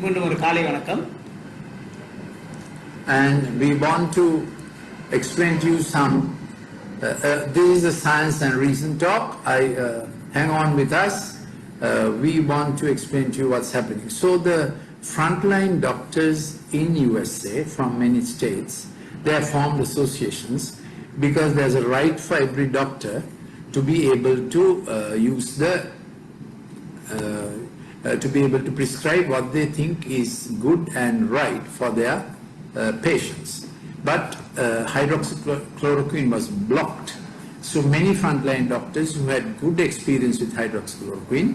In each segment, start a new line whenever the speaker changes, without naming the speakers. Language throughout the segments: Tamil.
மீண்டும் ஒரு காலை வணக்கம்.
And we want to explain to you some, this is a science and reason talk. Hang on with us. We want to explain to you what's happening. So the frontline doctors in USA from many states, they have formed associations because there's a right for every doctor to be able to use the to be able to prescribe what they think is good and right for their patients. But hydroxychloroquine was blocked. So many frontline doctors who had good experience with hydroxychloroquine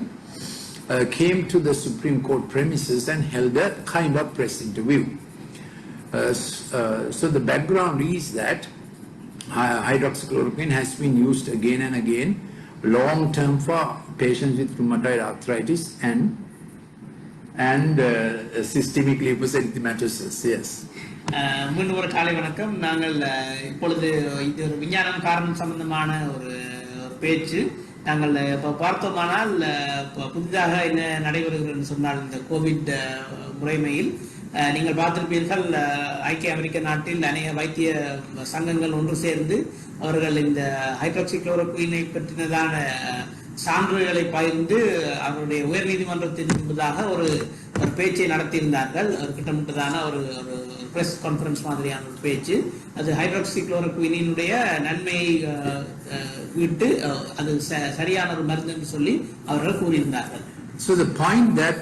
came to the Supreme Court premises and held a kind of press interview. So the background is that hydroxychloroquine has been used again and again long term for patients with rheumatoid arthritis and systemic lupus erythematosus. Yes.
மீண்டும் ஒரு காலை வணக்கம். நாங்கள் இப்பொழுது இது ஒரு விஞ்ஞானம் காரணம் சம்பந்தமான ஒரு பேச்சு. நாங்கள் இப்போ பார்த்தோமானால் புதிதாக என்ன நடைபெறுகிறது சொன்னால் இந்த கோவிட் முறைமையில் நீங்கள் பார்த்திருப்பீர்கள், ஐக்கிய அமெரிக்க நாட்டில் அநேக வைத்திய சங்கங்கள் ஒன்று சேர்ந்து அவர்கள் இந்த ஹைட்ராக்சிக்ளோரோகுயினை பற்றினதான சான்றுகளை பகிர்ந்து அவருடைய உயர் நீதிமன்றத்தின் முன்பதாக ஒரு பேச்சை நடத்தியிருந்தார்கள். ஒரு கிட்டமிட்டதான ஒரு பிரஸ் கான்ஃபரன்ஸ் மாதிரியான ஒரு பேச்சு. அது ஹைட்ராக்சிக்ளோரோகுயினுடைய நன்மையை விட்டு அது சரியான ஒரு மருந்து என்று சொல்லி அவர்கள் கூறியிருந்தார்கள்.
So the point that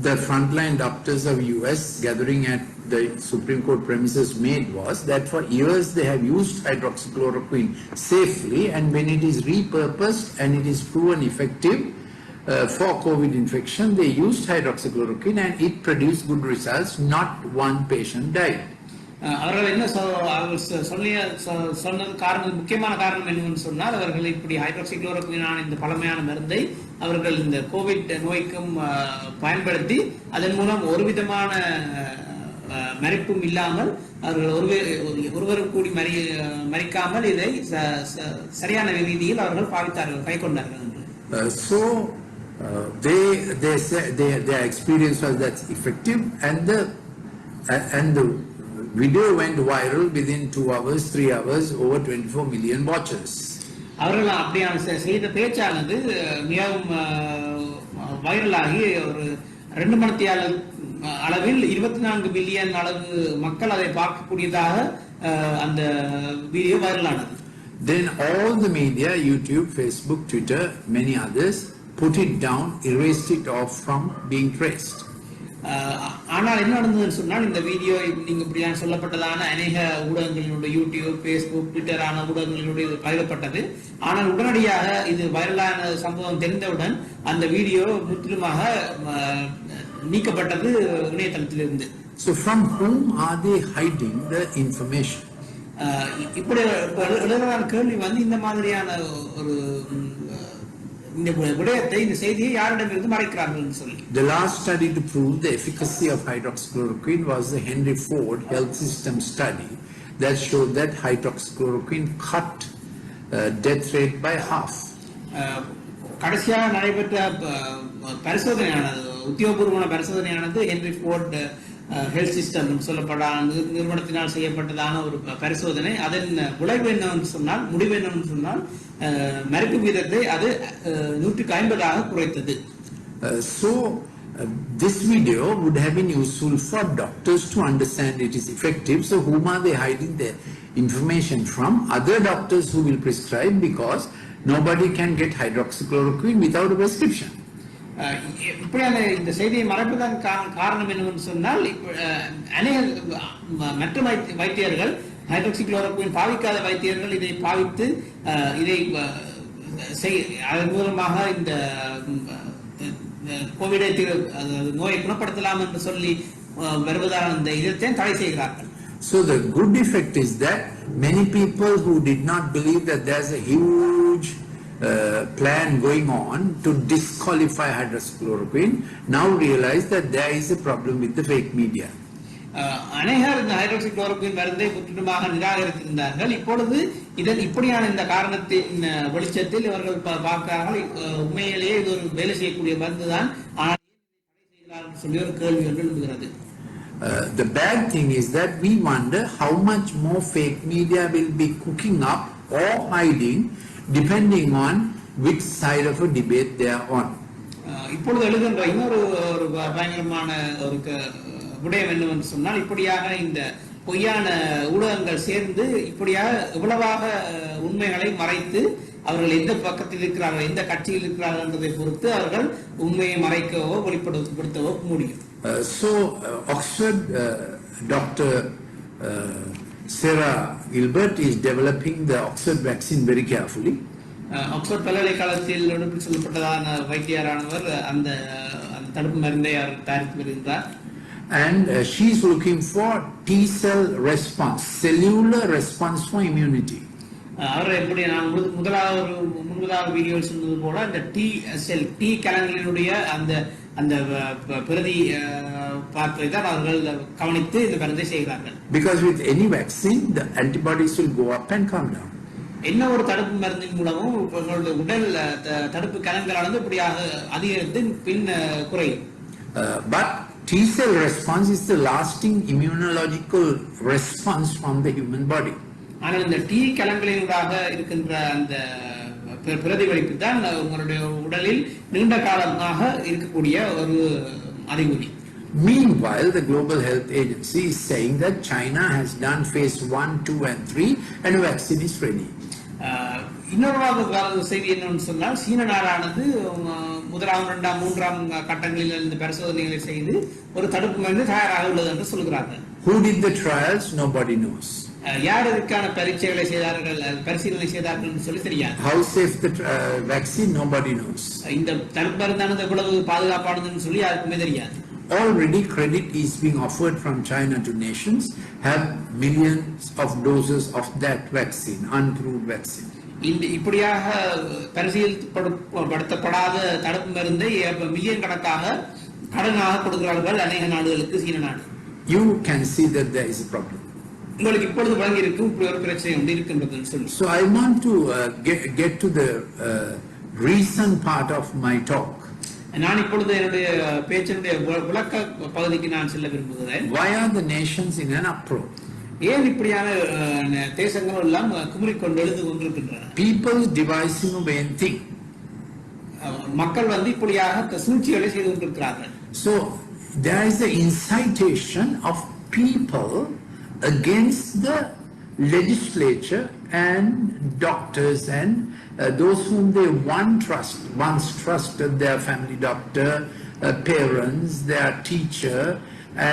the frontline doctors of US gathering at the Supreme Court premises made was that for years they have used hydroxychloroquine safely, and when it is repurposed and it is proven effective for COVID infection, they used hydroxychloroquine and it produced good results. Not one patient died.
அவர்கள் என்ன சொன்னது காரணம், முக்கியமான காரணம் என்னவென்று சொன்னால், அவர்கள் இப்படி ஹைட்ராக்சிக்ளோரோகுயினான இந்த பழமையான மருந்தை அவர்கள் இந்த கோவிட் நோய்க்கும் பயன்படுத்தி அதன் மூலம் ஒரு விதமான மறைப்பும் இல்லாமல் அவர்கள் ஒருவரும் கூடி மறிக்காமல் இதை சரியான ரீதியில் அவர்கள் பாவித்தார்கள், கை கொண்டார்கள்.
So their experience was that's effective, and the video went viral within 2 hours, 3 hours, over 24 million watches.
அவர்கள் அப்படியான செய்த பேச்சானது மிகவும் வைரலாகி ஒரு 2 மணித்தியால அளவில் 24 மில்லியன் அளவு மக்கள் அதை பார்க்கக்கூடியதாக அந்த video வைரலானது.
Then all the media, YouTube, Facebook, Twitter, many others, put it down, erased it off from being traced.
ஆனால் என்ன நடந்ததுன்னு சொன்னால், இந்த வீடியோ நீங்க இப்படியான சொல்லப்பட்டதான அநேக ஊடகங்களினுடைய யூடியூப், பேஸ்புக், ட்விட்டரான ஊடகங்களினுடைய பகிரப்பட்டது. ஆனால் உடனடியாக இது வைரலான சம்பவம் தெரிந்தவுடன் அந்த வீடியோ முற்றிலுமாக நீக்கப்பட்டது இணையதளத்திலிருந்து.
So from whom are they hiding the information?
இப்படி எழுதுறான கேள்வி வந்து இந்த மாதிரியான ஒரு இந்த விடயத்தை, இந்த செய்தியை யாரிடமிருந்து மறைக்கிறார்கள் சொல்லி.
The last study to prove the efficacy of hydroxychloroquine was the Henry Ford Health System study that showed that hydroxychloroquine cut death rate by half.
கடைசியாக நடைபெற்ற பரிசோதனையானது, உத்தியோகபூர்வமான பரிசோதனையானது ஹென்ரி ஃபோர்ட் ஹெல்த் சிஸ்டம் சொல்லப்படாத நிறுவனத்தினால் செய்யப்பட்டதான ஒரு பரிசோதனை. அதன் விளைவு என்னவென்று சொன்னால், முடிவு என்னவென்று சொன்னால், மறைப்பு வீதத்தை அது 150 குறைத்தது.
This video would have been useful for doctors to understand it is effective. So whom are they hiding their information from? Other doctors who will prescribe, because nobody can get hydroxychloroquine without a prescription.
இப்படியான இந்த செய்தியை மறைப்பதன் காரணம் என்னவென்று சொன்னால், அநேக மற்ற வைத்தியர்கள், ஹைட்ராக்சிக்ளோரோகுயின் பாவிக்காத வைத்தியர்கள் இதை பாவித்து இதை அதன் மூலமாக இந்த கோவிடை நோயை குணப்படுத்தலாம் என்று சொல்லி வருவதான இந்த இதத்தை தடை செய்கிறார்கள்.
So the good effect is that many people who did not believe that there's a huge plan going on to disqualify hydroxychloroquine now realize that there is a problem with the fake media.
அநேகர் இந்த ஹைட்ராக்சிக்ளோரோகுயின் மருந்தை முற்றிலுமாக நிராகரித்திருந்தார்கள். இப்பொழுது இதன் இப்படியான இந்த காரணத்தின் வெளிச்சத்தில் இவர்கள் பார்க்கிறார்கள், உண்மையிலேயே இது ஒரு வேலை செய்யக்கூடிய மருந்து தான், ஆனால் சொல்லி ஒரு கேள்வி ஒன்று எழுதுகிறது.
The bad thing is that we wonder how much more fake media will be cooking up or hiding depending on which side of a debate they are on.
இப்பொழுது எழுதுகின்ற இன்னொரு ஒரு பயங்கரமான ஒரு விடயம் என்னவென்று சொன்னால், இப்படியாக இந்த பொய்யான ஊடகங்கள் சேர்ந்து இப்படியாக இவ்வளவாக உண்மைகளை மறைத்து அவர்கள் எந்த பக்கத்தில் இருக்கிறார்கள், எந்த கட்சியில் இருக்கிறார்கள் என்பதை பொறுத்து அவர்கள் உண்மையை மறைக்கவோ வெளிப்படுத்தவோ முடியும்.
Oxford Dr. Sarah Gilbert is developing the Oxford vaccine very carefully.
Oxford பல்கலைக்கழகத்தில் சொல்லப்பட்டதான வைத்தியரானவர் அந்த தடுப்பு மருந்தை அவர் தயாரித்து வருகின்றார்.
And she is looking for T-cell response, cellular response for immunity.
அவர் எப்படி நான் முன்பதாக வீடியோ சொன்னது போல அந்த டி கலங்களினுடைய அந்த அந்த பிரதி பார்ப்பதை தான் அவர்கள் கவனித்து இந்த மருந்தை செய்கிறார்கள்.
Because with any vaccine the antibodies will go up and come down.
என்ன ஒரு தடுப்பு மருந்தின் மூலமும் உடல் தடுப்பு கலங்களானது இப்படியாக அதிகரித்து பின் குறையும்.
But T-cell response is the lasting immunological response from the human body.
ஆனால் இந்த டி கலங்களினூடாக இருக்கின்ற அந்த பிரதிபலிப்பு தான் உங்களுடைய உடலில் நீண்ட காலமாக இருக்கக்கூடிய ஒரு அறிகுறி.
Meanwhile, the Global Health Agency is saying that China has done phase 1, 2 and 3 and a vaccine is ready.
இன்னொரு செய்தி என்னன்னு சொன்னால், சீன நாடானது முதலாம் 2ஆம் 3ஆம் கட்டங்களில் இந்த பரிசோதனைகளை செய்து ஒரு தடுப்பு மருந்து தயாராக உள்ளது என்று சொல்கிறார்கள்.
Who did the trials? Nobody knows.
யார் இதற்கான பரீட்சைகளை செய்தார்கள், பரிசீலனை செய்தார்கள் என்று சொல்லி தெரியாது.
How safe the vaccine? Nobody knows.
இந்த தடுப்பு மருந்தானது எவ்வளவு பாதுகாப்பானதுன்னு சொல்லி யாருக்குமே தெரியாது.
Already credit is being offered from China to nations have millions of doses of that vaccine, unproved vaccine.
இப்படியாக பரிசீலிப்படுத்தப்படாத தடுப்பு மருந்தை மில்லியன் கணக்காக கடனாக கொடுக்கிறார்கள் அநேக நாடுகளுக்கு, சீன நாடு.
You can see that there is a problem.
உங்களுக்கு இப்பொழுது வழங்கி இருக்கும் இப்படி ஒரு பிரச்சனை ஒன்று இருக்கின்றது சொல்லி.
So I want to get to the recent part of my talk.
நான் இப்பொழுது என்னுடைய பேச்சினுடைய விளக்க பகுதிக்கு நான் செல்ல விரும்புகிறேன்.
Why are the nations in an uproar?
ஏன் இப்படியான தேசங்கள் எல்லாம் குமுறிக்கொண்டு எழுது கொண்டிருக்கின்றன?
People devising a vain thing.
மக்கள் இப்படியாக சூழ்ச்சிகளை செய்து கொண்டிருக்கிறார்கள்.
So there is an incitation of people against the legislature and doctors and those whom they once trusted, their family doctor, parents, their teacher,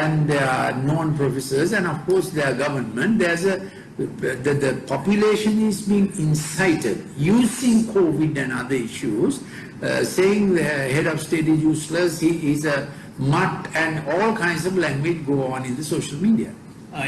and their known professors, and of course their government. There's the population is being incited using COVID and other issues, saying the head of state is useless, he is a mutt, and all kinds of language go on in the social media.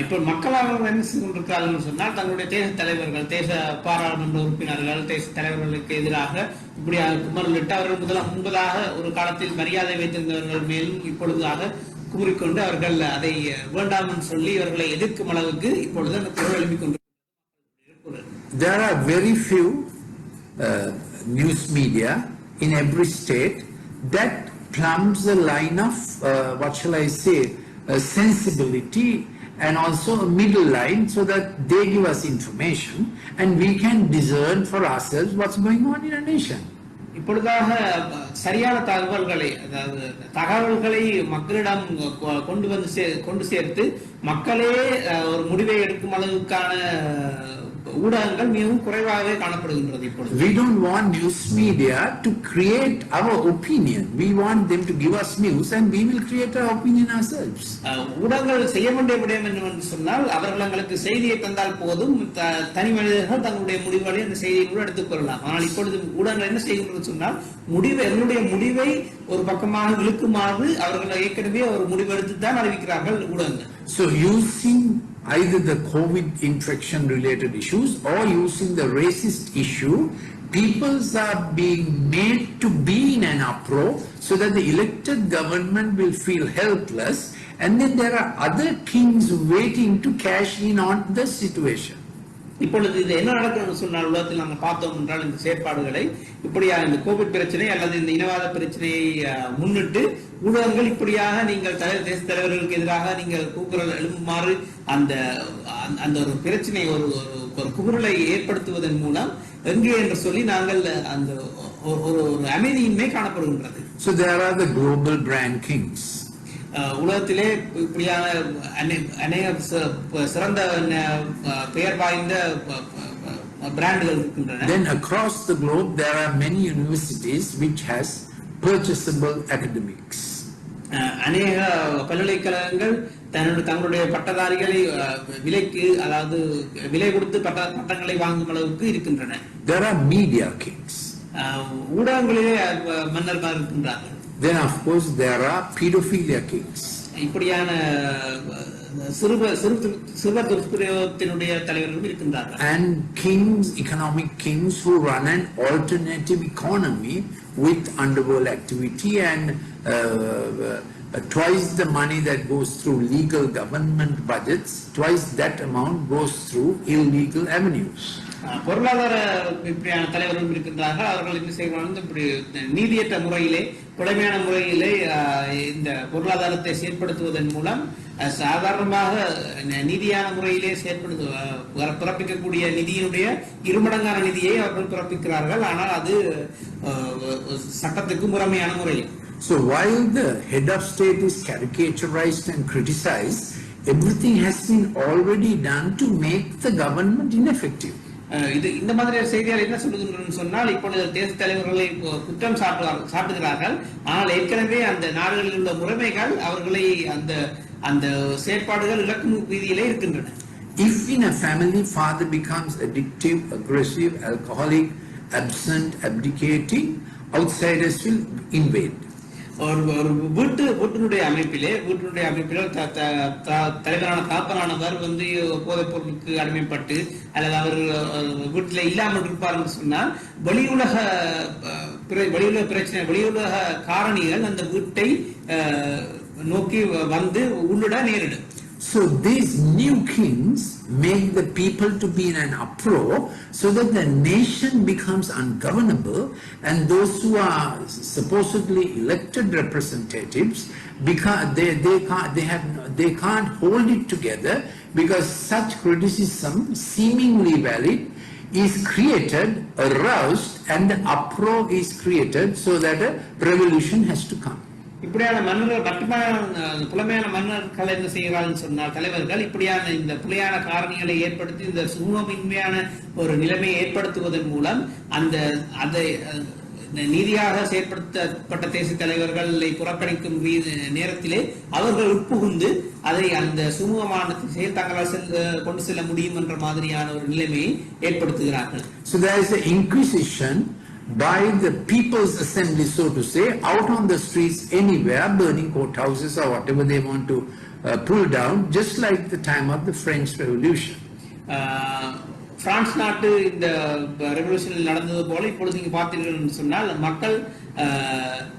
இப்போ மக்களாக என்ன செய்து கொண்டிருக்கிறார்கள் சொன்னால், தங்களுடைய தேச தலைவர்கள், தேச பாராளுமன்ற உறுப்பினர்கள், தேச தலைவர்களுக்கு எதிராக இப்படியாக குமரலிட்டு அவர்கள் முன்பதாக ஒரு காலத்தில் மரியாதை வைத்திருந்தவர்கள் மேலும் இப்பொழுதாக கூறிக்கொண்டு அவர்கள் அதை வேண்டாம் என்று சொல்லி இவர்களை எதிர்க்கும் அளவுக்கு இப்பொழுது அந்த குரல் எழுப்பிக் கொண்டிருக்கிறார்கள்.
There are very few news media in every state that plumbs the line of what shall I say, sensibility and also a middle line, so that they give us information and we can discern for ourselves what's going on in a nation.
இப்பொழுதாக சரியான தகவல்களை, அதாவது தகவல்களை மக்களிடம் கொண்டு சேர்த்து மக்களே ஒரு முடிவை எடுக்கும் அளவுக்கான ஊடகங்கள் மிகவும் குறைவாகவே காணப்படுகின்றது இப்பொழுது.
We don't want news media to create our opinion. We want them to give us news and we will create our opinion ourselves.
ஊடகங்கள் செய்ய வேண்டிய விடயம் என்னவென்று சொன்னால், அவர்கள் எங்களுக்கு செய்தியை தந்தால் போதும், தனி மனிதர்கள் தங்களுடைய முடிவுகளை அந்த செய்தியை கூட எடுத்துக் கொள்ளலாம். ஆனால் இப்பொழுது ஊடகங்கள் என்ன செய்கின்றது சொன்னால், என்னுடைய முடிவை ஒரு பக்கமாக இழுக்குமாறு அவர்கள் ஏற்கனவே ஒரு முடிவெடுத்து தான் அறிவிக்கிறார்கள் ஊடகங்கள்.
So using either the COVID infection related issues or using the racist issue, peoples are being made to be in an uproar so that the elected government will feel helpless, and then there are other kings waiting to cash in on the situation.
இப்பொழுது இது என்ன நடக்கும்னு சொன்னால் உலகத்தில் நாங்கள் பார்த்தோம் என்றால் இந்த செயற்பாடுகளை இப்படியாக இந்த கோவிட் பிரச்சனை அல்லது இந்த இனவாத பிரச்சனையை முன்னிட்டு ஊடகங்கள் இப்படியாக நீங்கள் தேச தலைவர்களுக்கு எதிராக நீங்கள் கூக்குரல் எழுப்புமாறு அந்த அந்த ஒரு பிரச்சனை ஒரு குரலை ஏற்படுத்துவதன் மூலம் எங்கே என்று சொல்லி நாங்கள் அந்த ஒரு அமைதியின்மை காணப்படுகின்றது.
So there are the global brand kings.
உலகத்திலே இப்படியான அநேக சிறந்த பெயர் வாய்ந்த பிராண்டுகள் இருக்கின்றன.
Then across the globe there are many universities which has purchasable academics.
அநேக பல்கலைக்கழகங்கள் தங்களுடைய பட்டதாரிகளை விலைக்கு அதாவது விலை கொடுத்து பட்டங்களை வாங்கும் அளவுக்கு இருக்கின்றன.
There are media kings.
ஊடகங்களிலே மன்னர்கள் இருக்கின்றார்கள்.
Then of course there are pedophilia kings.
இப்படியான சிறுவர் துஷ்பிரயோகத்தினுடைய தலைவர்களும் இருக்கின்றார்கள்.
And kings, economic kings who run an alternative economy with underworld activity and twice the money that goes through legal government budgets, twice that amount goes through illegal avenues.
பொருளாதார இப்படியான தலைவர்களும் இருக்கின்றார்கள். அவர்கள் என்ன செய்வாங்க, இப்படி நீதியற்ற முறையிலே புலமையான முறையிலே இந்த பொருளாதாரத்தை செயற்படுத்துவதன் மூலம் சாதாரணமாக நீதியான முறையிலே பிறப்பிக்கக்கூடிய நிதியினுடைய இருமடங்கான நிதியை அவர்கள் பிறப்பிக்கிறார்கள். ஆனால் அது சட்டத்துக்கு முறைமையான முறையில்.
So while the head of state is caricaturized and criticized, everything has been already done to make the government ineffective.
இது இந்த மாதிரி செய்தியால் என்ன சொல்லுகின்றன சொன்னால், இப்பொழுது தேச தலைவர்களை குற்றம் சாட்டுகிறார்கள். ஆனால் ஏற்கனவே அந்த நாடுகளில் உள்ள முறைமைகள் அவர்களை அந்த அந்த செயற்பாடுகள் இலக்கு ரீதியிலே இருக்கின்றன.
If in a family father becomes addictive, aggressive, alcoholic, absent, abdicating, outsiders will invade.
ஒரு வீட்டினுடைய அமைப்பிலே தலைவரான தாப்பரானவர் போதைப் பொருளுக்கு அடிமைப்பட்டு அல்லது அவர் வீட்டில் இல்லாமல் இருப்பார் என்று சொன்னால் வெளியுலக பிரச்சனை வெளியுலக காரணிகள் அந்த வீட்டை நோக்கி வந்து உள்ளிட நேரிடும்.
So these new kings make the people to be in an uproar so that the nation becomes ungovernable, and those who are supposedly elected representatives they can't hold it together, because such criticism seemingly valid is created, aroused, and the uproar is created so that a revolution has to come.
இப்படியான மன்னர்கள் புலமையான மன்னர்கள் என்ன செய்கிறார்கள் சொன்னால், தலைவர்கள் இப்படியான இந்த புலையான காரணிகளை ஏற்படுத்தி இந்த சுமூகமின்மையான ஒரு நிலைமையை ஏற்படுத்துவதன் மூலம் அதை நீதியாக செயற்படுத்தப்பட்ட தேச தலைவர்களை புறக்கணிக்கும் நேரத்திலே அவர்கள் உட்புகுந்து அதை அந்த சுமூகமான செயல் தங்களால் கொண்டு செல்ல முடியும் என்ற மாதிரியான ஒரு நிலைமையை ஏற்படுத்துகிறார்கள்.
So there is an inquisition by the people's assembly, so to say, out on the streets anywhere, burning courthouses or whatever they want to pull down, just like the time of the French Revolution.
France நாட்டு இந்த ரெவல்யூஷனில் நடந்தது போல இப்பொழுது நீங்க பார்த்தீர்கள் என்று சொன்னால், மக்கள்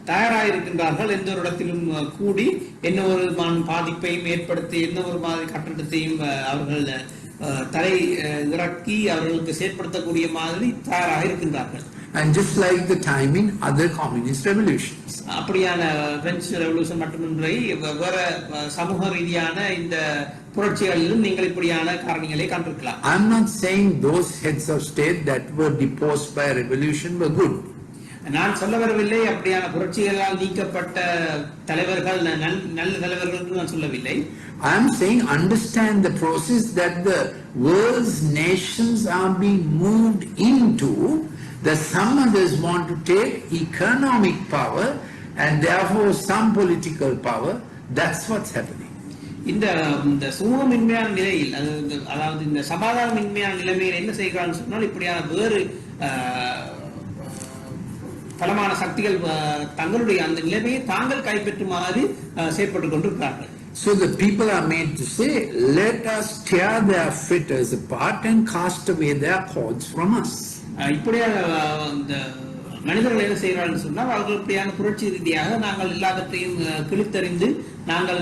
தயாராயிருக்கின்றார்கள் எந்த ஒரு இடத்திலும் கூடி என்ன ஒரு பாதிப்பையும் ஏற்படுத்தி எந்த ஒரு மாதிரி கட்டடத்தையும் அவர்கள் தலை இறக்கி அவர்களுக்கு செயற்படுத்தக்கூடிய மாதிரி தயாராக இருக்கின்றார்கள்.
And just like the time in other communist revolutions.
அப்படியான பிரெஞ்சு ரெவல்யூஷன் மட்டுமின்றி வேற சமூக ரீதியான இந்த புரட்சிகளிலும் நீங்கள் இப்படியான காரணங்களை கண்டிருக்கலாம்.
I am not saying those heads of state that were deposed by a revolution were good.
நான் சொல்ல வரவில்லை அப்படியான புரட்சிகளால் நீக்கப்பட்ட தலைவர்கள் நல்ல தலைவர்கள் என்று நான் சொல்லவில்லை.
I am saying understand the process that the world's nations are being moved into, that some others want to take economic power and therefore some political power. That's what's happening.
இந்த சுமூகமின்மையான நிலையில், அதாவது இந்த சமாதானமின்மையான நிலைமையில் என்ன செய்கிறான்னு சொன்னால், இப்படியான வேறு பலமான சக்திகள் தங்களுடைய அந்த நிலைமையை தாங்கள் கைப்பற்றுமாறு செயற்பட்டுக் கொண்டிருக்கிறார்கள்.
So the people are made to say, let us tear their fetters apart and cast away their cords from us.
இப்படியாக இந்த மனிதர்கள் என்ன செய்கிறார்கள் சொன்னால் அவர்கள் இப்படியான புரட்சி ரீதியாக நாங்கள் எல்லாவற்றையும் கிழித்தறிந்து நாங்கள்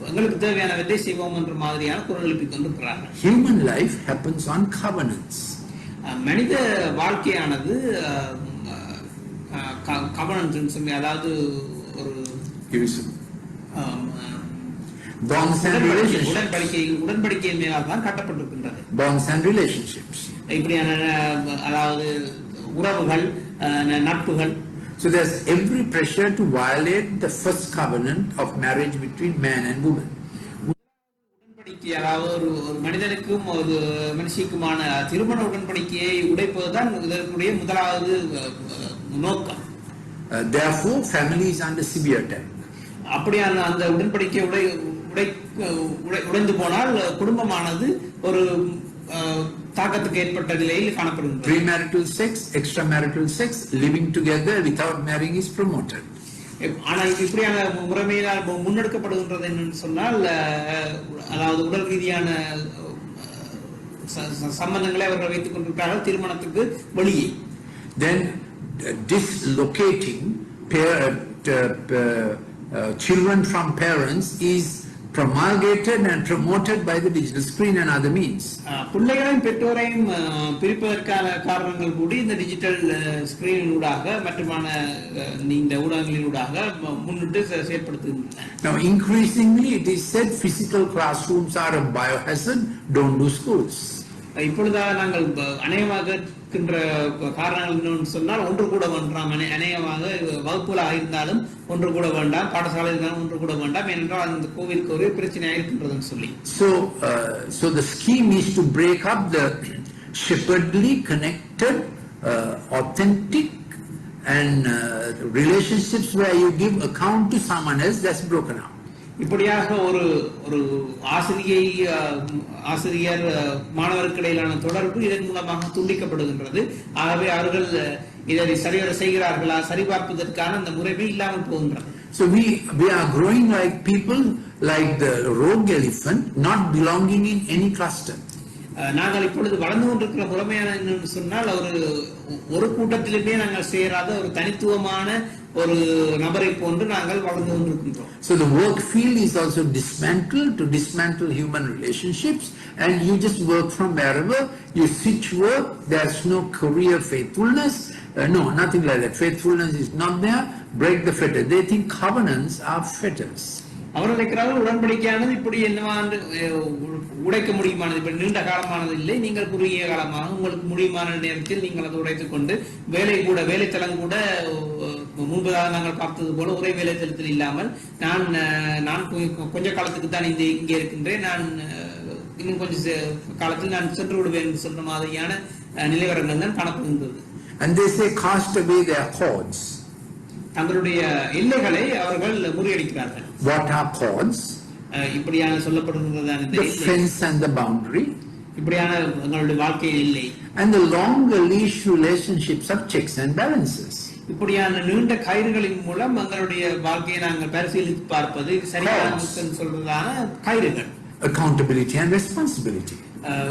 எங்களுக்கு தேவையானவற்றை செய்வோம் என்ற மாதிரியான குரல் எழுப்பிக் கொண்டிருக்கிறார்கள்.
Human life happens on covenants.
மனித வாழ்க்கையானது கவனன்ஸ், அதாவது ஒரு
bonds and relationships.
உடன்படிக்கையின் மேலால் தான் கட்டப்பட்டிருக்கின்றது.
Bonds and relationships.
இப்படியான அதாவது உறவுகள், நட்புகள்.
So there's every pressure to violate the first covenant of marriage between man and woman.
உடன்படிக்கை, அதாவது ஒரு மனிதனுக்கும் ஒரு மனுஷிக்குமான திருமண உடன்படிக்கையை உடைப்பதுதான் இதனுடைய முதலாவது நோக்கம்.
Therefore, family is under severe attack.
அப்படியான அந்த உடன்படிக்கை உடைந்து போனால் குடும்பமானது ஒரு தாக்கத்துக்கு ஏற்பட்ட நிலையில் காணப்படுகிறது.
Premarital sex, extramarital sex, living together without marrying is promoted.
ஆனால் இப்படியான முறைமையினால் முன்னெடுக்கப்படுகின்றது என்னன்னு சொன்னால், அதாவது உடல் ரீதியான சம்பந்தங்களை அவர்கள் வைத்துக் கொண்டிருக்கிறார்கள் திருமணத்துக்கு வெளியே.
Then dislocating children from parents is promulgated and promoted by the digital screen and other means.
பிள்ளைகளையும் பெற்றோரையும் பிரிப்பதற்கான காரணங்கள் கூடி இந்த டிஜிட்டல் ஸ்கிரீனினூடாக மற்றுமான இந்த ஊடகங்களினூடாக முன்னிட்டு செயற்படுத்துகின்றன.
Now increasingly it is said physical classrooms are a biohazard, don't do schools.
இப்பொழுதாக நாங்கள் அநேகமாக இருக்கின்ற காரணங்கள் என்னன்னு சொன்னால், ஒன்று கூட வேண்டாம், அநேகமாக வகுப்புகளாக இருந்தாலும் ஒன்று கூட வேண்டாம், பாடசாலை இருந்தாலும் ஒன்று கூட வேண்டாம், ஏனென்றால் அந்த கோவிலுக்கு ஒரு பிரச்சனையாக இருக்கின்றதுன்னு சொல்லி.
So the scheme is to break up the shepherdly connected, authentic and relationships where you give account to someone else. That's broken up.
இப்படியாக ஒரு ஆசிரியர் மாணவருக்கு இடையிலான தொடர்பு இதன் மூலமாக துண்டிக்கப்படுகின்றது. ஆகவே அவர்கள் இதை சரிவர செய்கிறார்களா சரிபார்ப்பதற்கான அந்த முறைமை இல்லாமல் போகின்றது.
So we are growing like people like the rogue elephant, not belonging in any cluster.
நாங்கள் இப்பொழுது வளர்ந்து கொண்டிருக்கிற முறைமையான என்னன்னு சொன்னால், ஒரு கூட்டத்திலுமே நாங்கள் சேராத ஒரு தனித்துவமான ஒரு நபரை போன்று நாங்கள் வளர்ந்து கொண்டிருக்கின்றோம்.
So the work field is also dismantled to dismantle human relationships, and you just work from wherever you switch work. There's no career faithfulness. No, nothing like that. Faithfulness is not there. Break the fetter. They think covenants are fetters.
அவர்கள் நினைக்கிறார்கள் உடன்படிக்கையானது இப்படி என்னவாண்டு உடைக்க முடியுமானது, இப்ப நீண்ட காலமானது இல்லை, நீங்கள் குறுகிய காலமாக உங்களுக்கு முடியுமான நேரத்தில் நீங்கள் அதை உடைத்துக் கொண்டு வேலைத்தளம் கூட முன்பதாக நாங்கள் பார்த்தது போல ஒரே வேலைத்தளத்தில் இல்லாமல் நான் கொஞ்ச காலத்துக்கு தான் இங்கே இருக்கின்றேன், நான் இன்னும் கொஞ்சம் காலத்தில் நான் சென்று விடுவேன் என்று சொன்ன மாதிரியான நிலைவரங்கள் தான் காணப்படுகின்றது.
And they say cast away their cords.
தங்களுடைய எல்லைகளை அவர்கள் முறியடிக்கிறார்கள்.
What are cords?
இப்படியான சொல்லப்படுகிறதான
The fence and the boundary.
இப்படியான எங்களுடைய வாழ்க்கையில் இல்லை.
And the longer leash relationships of checks and balances.
இப்படியான நீண்ட கயிறுகளின் மூலம் எங்களுடைய வாழ்க்கையை நாங்கள் பரிசீலித்து பார்ப்பது சரியான சொல்றதான கயிறுகள்.
Accountability and responsibility.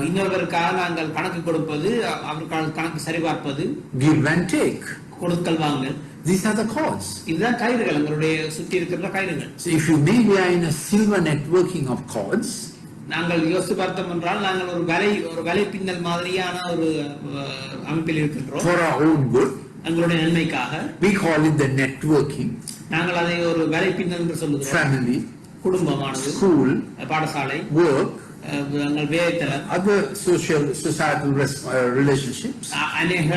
இன்னொருவருக்காக நாங்கள் கணக்கு கொடுப்பது, அவருக்கான கணக்கு சரிபார்ப்பது,
give and take,
கொடுக்கல் வாங்கல்.
These are the cords.
இதுதான் கயிறுகள், எங்களுடைய சுற்றி இருக்கிற கயிறுகள்.
So if you may be in a silver networking of cords,
நாங்கள் யோசித்து பார்த்தோம் என்றால் நாங்கள் ஒரு வலை பின்னல் மாதிரியான ஒரு அமைப்பில் இருக்கின்றோம்.
For our own good,
எங்களுடைய நன்மைக்காக.
We call it the networking.
நாங்கள் அதை ஒரு வலை பின்னல் என்று சொல்லுகிறோம்.
Family,
குடும்பமானது,
school,
பாடசாலை,
work,
other
societal relationships.
அநேக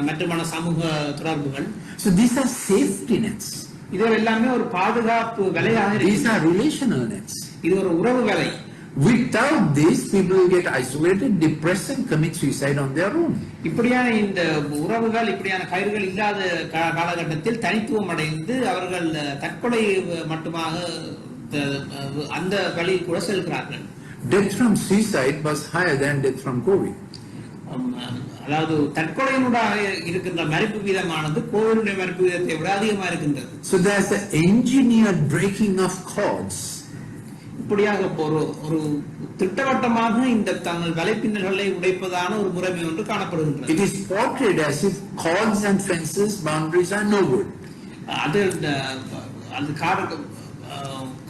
மற்றமான சமூக தொடர்புகள்.
So these are safety nets.
இது எல்லாமே ஒரு பாதுகாப்பு வலையாக இருக்கு.
These are relational nets.
இது ஒரு உறவு வலை.
Without this, people will get isolated, depressed and commit suicide on their own.
இப்படியான இந்த உறவுகள், இப்படியான கயிறுகள் இல்லாத காலகட்டத்தில் தனித்துவம் அடைந்து அவர்கள் தற்கொலை மட்டுமாக அந்த வழியில் கூட செல்கிறார்கள்.
Death from suicide was higher than death from COVID.
அதாவது தற்கொலையினூடாக இருக்கின்ற மரிப்பு வீதமானது கோவிலுடைய மரிப்பு வீதத்தை விட அதிகமாக இருக்கின்றது.
So there's an engineered breaking of cords.
இப்படியாக ஒரு திட்டவட்டமாக இந்த தங்கள் வலைப்பின்னல்களை உடைப்பதான ஒரு முறைமை ஒன்று காணப்படுகின்றது.
It is portrayed as if cords and fences, boundaries are no good.
அது அது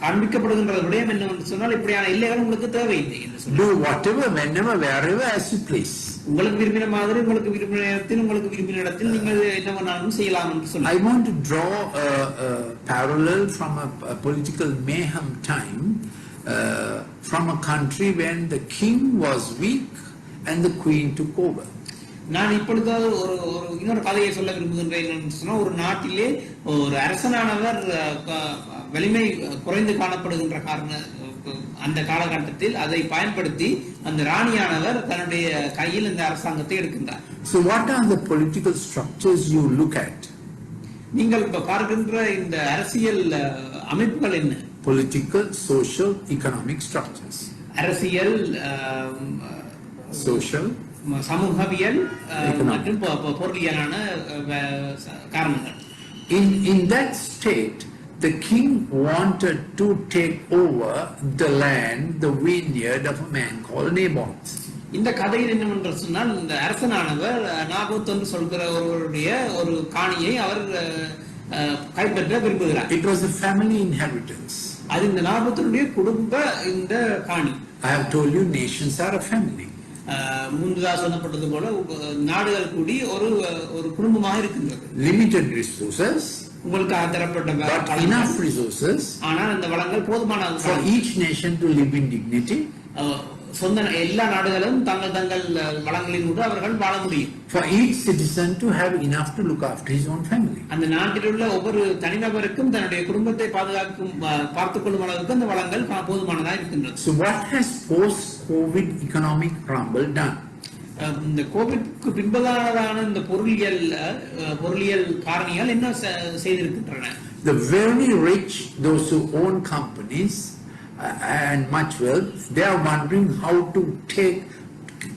காண்பிக்கப்படுகின்ற விடயம் என்னவென்று சொன்னால் இப்படியான எல்லைகள் உங்களுக்கு தேவையில்லை என்று சொல்லுங்கள்.
Do whatever, whenever, wherever as you please.
உங்களுக்கு விரும்பின மாதிரி உங்களுக்கு விரும்பின இடத்தில் உங்களுக்கு விரும்பின இடத்தில் நீங்கள் என்ன வேணாலும் செய்யலாம் என்று சொல்லுங்கள்.
I want to draw a parallel from a political mayhem time from a country when the king was weak and the queen took over.
நான் இப்பொழுது ஒரு இன்னொரு கதையை சொல்ல விரும்புகின்றேன். சொன்னால் ஒரு நாட்டிலே ஒரு அரசனானவர் வலிமை குறைந்து காணப்படுகின்ற அந்த காலகட்டத்தில் அதை பயன்படுத்தி அந்த ராணியானவர் தன்னுடைய கையில் இந்த அரசாங்கத்தை எடுக்கின்றார்.
So what are the political structures you look at?
நீங்கள் இப்ப பார்க்கின்ற இந்த அரசியல் அமைப்புகள் என்ன?
Political, social, economic structures.
அரசியல்,
social,
சமூகவியல் மற்றும் பொருளியலான காரணங்கள்.
In that state, the king wanted to take over the land, the vineyard of a man called Naboth.
இந்த கதையில் என்னவென்று சொன்னால் இந்த அரசனானவர் நாபோத் என்று சொல்கிற ஒருவருடைய ஒரு காணியை அவர் கைப்பற்ற விரும்புகிறார்.
It was a family inheritance.
அது இந்த நாபோத்தினுடைய குடும்ப இந்த காணி.
I have told you nations are a family.
முன்பதாக சொல்லப்பட்டது போல நாடுகள் கூடி ஒரு குடும்பமாக இருக்கின்றது.
Limited resources,
உங்களுக்காக தரப்பட்ட
enough resources,
ஆனால் அந்த வளங்கள் போதுமான
for each nation to live in dignity.
சொந்த எல்லா நாடுகளும் தங்கள் வளங்களினோடு அவர்கள் வாழ முடியும்.
For each citizen to have enough to look after his own family.
அந்த நாட்டில் உள்ள ஒவ்வொரு தனிநபருக்கும் தன்னுடைய குடும்பத்தை பார்த்துக் கொள்ளும் அளவுக்கு அந்த வளங்கள் போதுமானதாக இருக்கின்றது.
So what has post-COVID economic rumble done?
இந்த கோவிட்க்கு பின்பதான இந்த பொருளியல் காரணிகள் என்ன செய்திருக்கின்றன?
The very rich, those who own companies and much wealth, they are wondering how to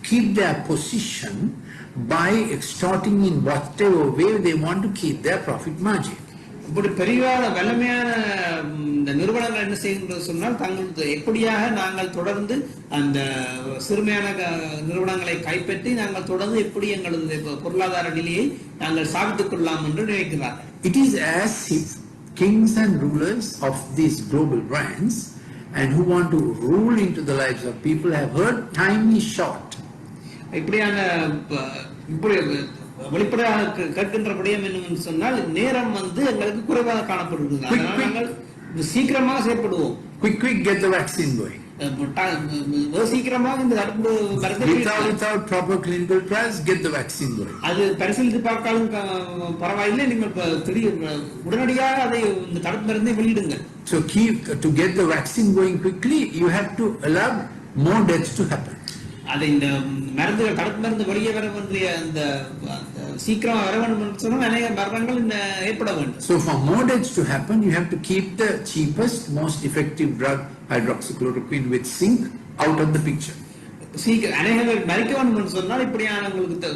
keep their position by extorting in whatever way they want to keep their profit margin.
இப்படி பெரியார வல்லமையான இந்த நிறுவனங்கள் என்ன செய்கின்றது சொன்னால் தங்கள் எப்படியாக நாங்கள் தொடர்ந்து அந்த சிறுமையான நிறுவனங்களை கைப்பற்றி நாங்கள் தொடர்ந்து எப்படி எங்களது பொருளாதார நிலையை நாங்கள் சாதித்துக் கொள்ளலாம் என்று நினைக்கிறார்கள்.
It is as if kings and rulers of these global brands and who want to rule into the lives of people have heard time is short.
இப்படி வெளிப்படையாக கேட்கின்ற விடயம் என்னவென்று சொன்னால் நேரம் எங்களுக்கு குறைவாக காணப்படுகிறது. நாங்கள் சீக்கிரமாக செயல்படுவோம்.
Quick, get the vaccine going.
சீக்கிரமாக இந்த தடுப்பு
without proper clinical trials, get the vaccine going.
அது பரிசீலித்து பார்த்தாலும் பரவாயில்லை, நீங்கள் உடனடியாக அதை இந்த தடுப்பு மருந்தை வெளியிடுங்கள்.
So to get the vaccine going quickly, you have to allow more deaths to happen.
அதை இந்த மருந்துகள் தடுப்பு மருந்து வெளியே வர வேண்டிய அந்த சீக்கிரமா வர வேண்டும் என்று சொன்னால் அநேக மரணங்கள் ஏற்பட வேண்டும்.
So for more deaths to happen, you have to keep the cheapest, most effective drug, hydroxychloroquine with zinc, out of the picture.
அநேகர்கள் மறிக்க வேண்டும் என்று சொன்னால் இப்படியான உங்களுக்கு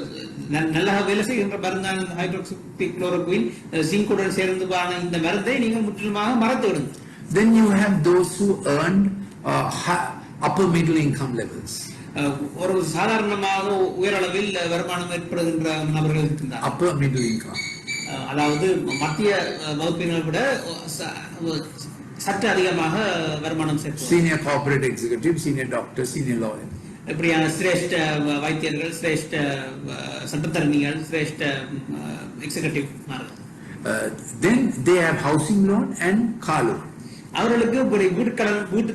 நல்லா வேலை செய்கின்ற மருந்தான ஹைட்ராக்சிக்ளோரோகுயின் ஜிங்குடன் சேர்ந்து இந்த மருந்தை நீங்கள் முற்றிலுமாக மறந்து விடுங்க.
Then you have those who earn upper middle income levels.
ஒரு சாதாரணமாக உயரளவில் வருமானம் ஏற்படுகின்ற நபர்கள் இருக்கின்றனர்.
Upper middle income,
அதாவது மத்திய வகுப்பினரை விட சற்று அதிகமாக வருமானம் சேர்ப்பவர்.
Senior corporate executive, senior doctor, senior lawyer.
இப்படியான சிரேஷ்ட வைத்தியர்கள், சிரேஷ்ட சட்டத்தரணிகள், சிரேஷ்ட executive.
Then they have housing loan and car loan.
அவர்களுக்கு வீட்டு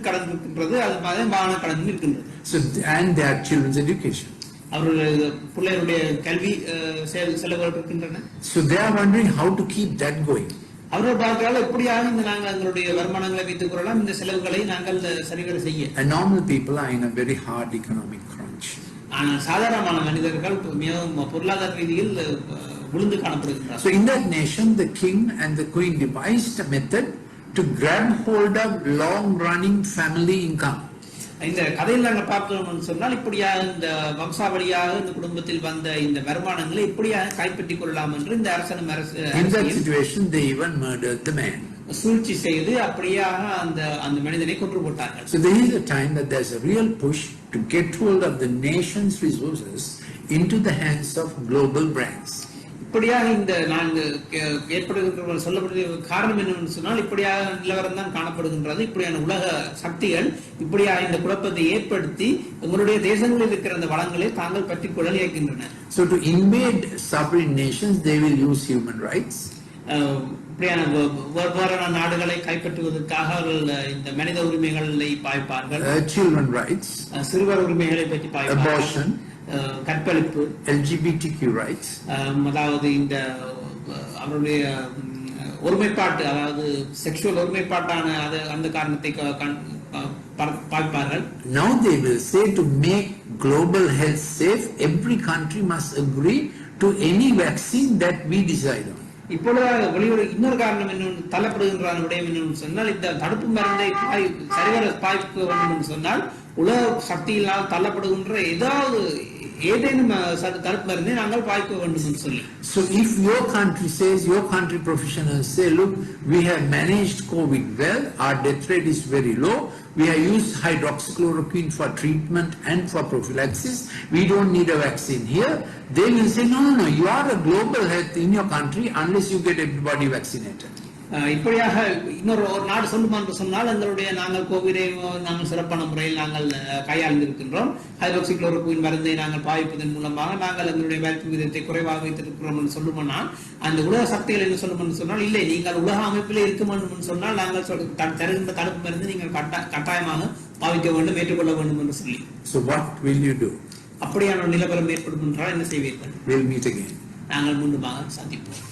கடன் இருக்கின்றது, அது மாதிரி வாகன கடன் இருக்கின்றது.
So and their children's education.
அவர்களுடைய பிள்ளைகளுடைய கல்வி செலவுகள் இருக்கின்றன.
So they are wondering how to keep that going.
அவர்கள் பார்க்கிறார்கள் எப்படியாக நாங்கள் எங்களுடைய வருமானங்களை வைத்துக் கொள்ளலாம், இந்த செலவுகளை நாங்கள் சரிவர செய்ய.
And normal people are in a very hard economic crunch.
ஆனால் சாதாரணமான மனிதர்கள் மிகவும் பொருளாதார ரீதியில் விழுந்து காணப்படுகிறார்கள்.
So in that nation, the king and the queen devised a method to grab hold of long-running family income.
இந்த கதையில் நாங்கள் பார்த்தோம்னு சொன்னால் இப்படியாக இந்த வம்சாவளியாக இந்த குடும்பத்தில் வந்த இந்த வருமானங்களை இப்படியாக கைப்பற்றிக் கொள்ளலாம் என்று இந்த அரசனும்
In that situation, they even murdered the man.
சூழ்ச்சி செய்து அப்படியாக அந்த மனிதனை கொன்று போட்டார்கள்.
So there is a time that there's a real push to get hold of the nation's resources into the hands of global brands.
இப்படியாக இந்த நான்கு ஏற்படுகின்ற சொல்லப்படுகிற காரணம் என்னவென்று சொன்னால் இப்படியாக நிலவரம் தான் காணப்படுகின்றது. இப்படியான உலக சக்திகள் இப்படியாக இந்த குழப்பத்தை ஏற்படுத்தி உங்களுடைய தேசங்களில் இருக்கிற அந்த வளங்களை தாங்கள் பற்றி கொள்ள இயக்கின்றன.
So to invade sovereign nations, they will use human rights.
இப்படியான வெவ்வேறான நாடுகளை கைப்பற்றுவதற்காக அவர்கள் இந்த மனித உரிமைகளை பாய்ப்பார்கள்.
Children rights,
சிறுவர் உரிமைகளை பற்றி பாய்ப்பார்கள்.
abortion,
கற்பழிப்பு,
LGBTQ rights,
அதாவது இந்த அவருடைய ஒருமைப்பாட்டு, அதாவது செக்ஷுவல் ஒருமைப்பாட்டான அந்த காரணத்தை பார்ப்பார்கள்.
Now they will say to make global health safe, every country must agree to any vaccine that we decide on.
இப்பொழுது வெளியுறவு இன்னொரு காரணம் என்ன தள்ளப்படுகின்ற விடயம் என்னன்னு சொன்னால், இந்த தடுப்பு மருந்தை சரிவர பாய்க்க வேண்டும் என்று சொன்னால் உலக சக்தியினால் தள்ளப்படுகின்ற ஏதேனும் தடுப்பு மருந்தை நாங்கள் பாய்க்க வேண்டும் என்று சொல்லி.
So if your country says, your country professionals say, look, we have managed COVID well, our death rate is very low, we have used hydroxychloroquine for treatment and for prophylaxis, we don't need a vaccine here, they will say, no, you are a global health in your country unless you get everybody vaccinated.
இப்படியாக இன்னொரு நாடு சொல்லுமா என்று சொன்னால், நாங்கள் கோவிடை நாங்கள் சிறப்பான முறையில் நாங்கள் கையாண்டிருக்கின்றோம், ஹைட்ரோக்சிக்ளோரோகுயின் மருந்தை நாங்கள் பாவிப்பதன் மூலமாக நாங்கள் எங்களுடைய வேலைக்கு விதத்தை குறைவாக வைத்திருக்கிறோம் என்று சொல்லுமானால், அந்த உலக சக்திகள் என்ன சொல்லும் என்று சொன்னால், இல்லை நீங்கள் உலக அமைப்பில் இருக்க வேண்டும் என்று சொன்னால் நாங்கள் தருகின்ற தடுப்பு மருந்து நீங்கள் கட்டாயமாக பாவிக்க வேண்டும், ஏற்றுக்கொள்ள வேண்டும் என்று சொல்லி.
So what will you do?
அப்படியான நிலவரம் ஏற்படும் என்றால் என்ன செய்வீர்கள்?
We'll meet again.
நாங்கள் மீண்டுமாக சந்திப்போம்.